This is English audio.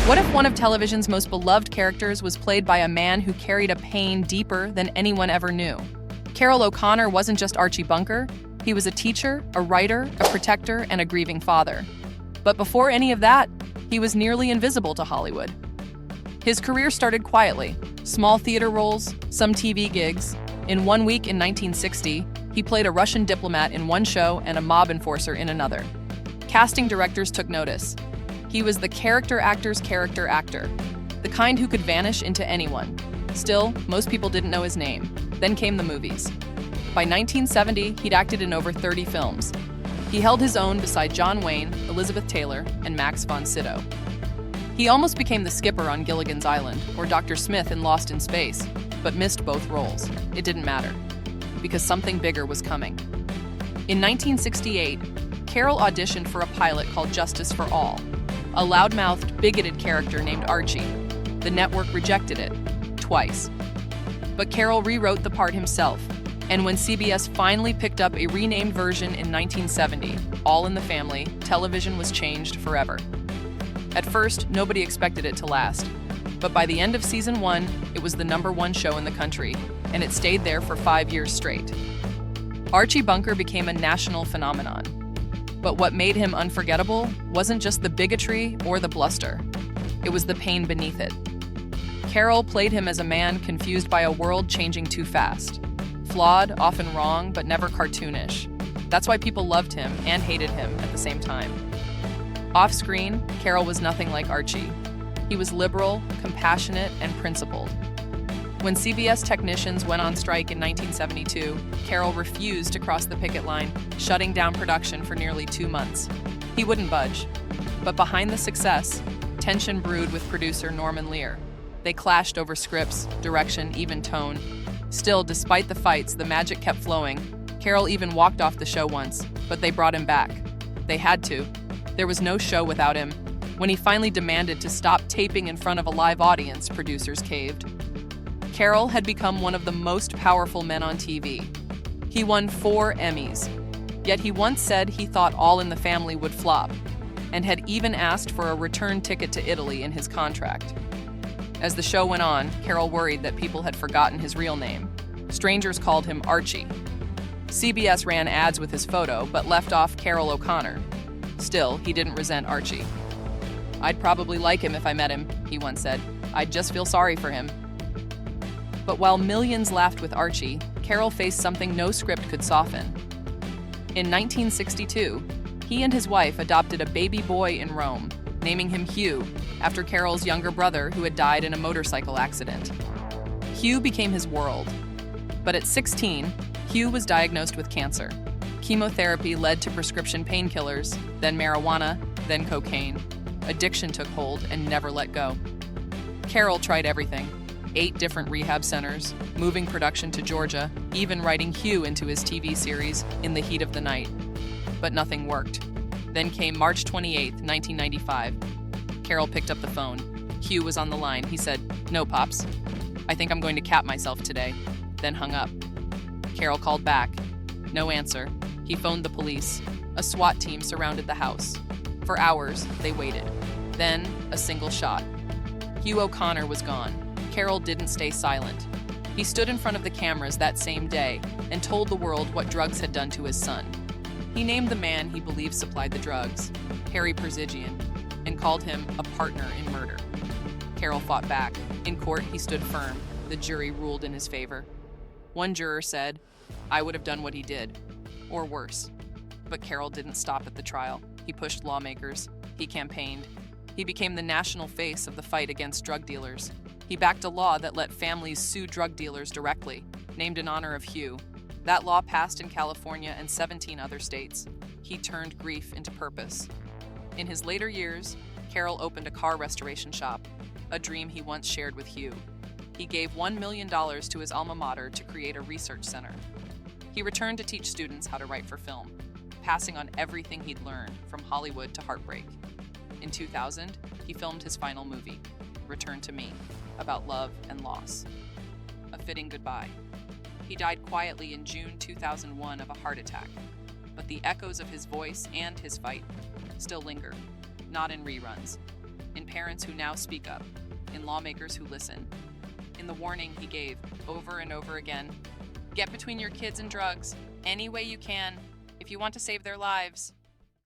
What if one of television's most beloved characters was played by a man who carried a pain deeper than anyone ever knew? Carroll O'Connor wasn't just Archie Bunker. He was a teacher, a writer, a protector, and a grieving father. But before any of that, he was nearly invisible to Hollywood. His career started quietly. Small theater roles, some TV gigs. In one week in 1960, he played a Russian diplomat in one show and a mob enforcer in another. Casting directors took notice. He was the character actor's character actor, the kind who could vanish into anyone. Still, most people didn't know his name. Then came the movies. By 1970, he'd acted in over 30 films. He held his own beside John Wayne, Elizabeth Taylor, and Max von Sydow. He almost became the skipper on Gilligan's Island or Dr. Smith in Lost in Space, but missed both roles. It didn't matter, because something bigger was coming. In 1968, Carroll auditioned for a pilot called Justice for All, a loudmouthed, bigoted character named Archie. The network rejected it, twice. But Carroll rewrote the part himself, and when CBS finally picked up a renamed version in 1970, All in the Family, television was changed forever. At first, nobody expected it to last, but by the end of season 1, it was the #1 show in the country, and it stayed there for 5 years straight. Archie Bunker became a national phenomenon. But what made him unforgettable wasn't just the bigotry or the bluster. It was the pain beneath it. Carroll played him as a man confused by a world changing too fast. Flawed, often wrong, but never cartoonish. That's why people loved him and hated him at the same time. Off-screen, Carroll was nothing like Archie. He was liberal, compassionate, and principled. When CBS technicians went on strike in 1972, Carroll refused to cross the picket line, shutting down production for nearly 2 months. He wouldn't budge. But behind the success, tension brewed with producer Norman Lear. They clashed over scripts, direction, even tone. Still, despite the fights, the magic kept flowing. Carroll even walked off the show once, but they brought him back. They had to. There was no show without him. When he finally demanded to stop taping in front of a live audience, producers caved. Carroll had become one of the most powerful men on TV. He won 4 Emmys. Yet he once said he thought All in the Family would flop, and had even asked for a return ticket to Italy in his contract. As the show went on, Carroll worried that people had forgotten his real name. Strangers called him Archie. CBS ran ads with his photo, but left off Carroll O'Connor. Still, he didn't resent Archie. "I'd probably like him if I met him," he once said. "I'd just feel sorry for him." But while millions laughed with Archie, Carroll faced something no script could soften. In 1962, he and his wife adopted a baby boy in Rome, naming him Hugh, after Carroll's younger brother who had died in a motorcycle accident. Hugh became his world. But at 16, Hugh was diagnosed with cancer. Chemotherapy led to prescription painkillers, then marijuana, then cocaine. Addiction took hold and never let go. Carroll tried everything. 8 different rehab centers, moving production to Georgia, even writing Hugh into his TV series, In the Heat of the Night. But nothing worked. Then came March 28, 1995. Carroll picked up the phone. Hugh was on the line. He said, "No, Pops. I think I'm going to cap myself today." Then hung up. Carroll called back. No answer. He phoned the police. A SWAT team surrounded the house. For hours, they waited. Then, a single shot. Hugh O'Connor was gone. Carroll didn't stay silent. He stood in front of the cameras that same day and told the world what drugs had done to his son. He named the man he believed supplied the drugs, Harry Perzigian, and called him a partner in murder. Carroll fought back. In court, he stood firm. The jury ruled in his favor. One juror said, "I would have done what he did, or worse." But Carroll didn't stop at the trial. He pushed lawmakers. He campaigned. He became the national face of the fight against drug dealers. He backed a law that let families sue drug dealers directly, named in honor of Hugh. That law passed in California and 17 other states. He turned grief into purpose. In his later years, Carroll opened a car restoration shop, a dream he once shared with Hugh. He gave $1 million to his alma mater to create a research center. He returned to teach students how to write for film, passing on everything he'd learned from Hollywood to heartbreak. In 2000, he filmed his final movie, Return to Me, about love and loss. A fitting goodbye. He died quietly in June 2001 of a heart attack, but the echoes of his voice and his fight still linger, not in reruns, in parents who now speak up, in lawmakers who listen, in the warning he gave over and over again. Get between your kids and drugs any way you can if you want to save their lives.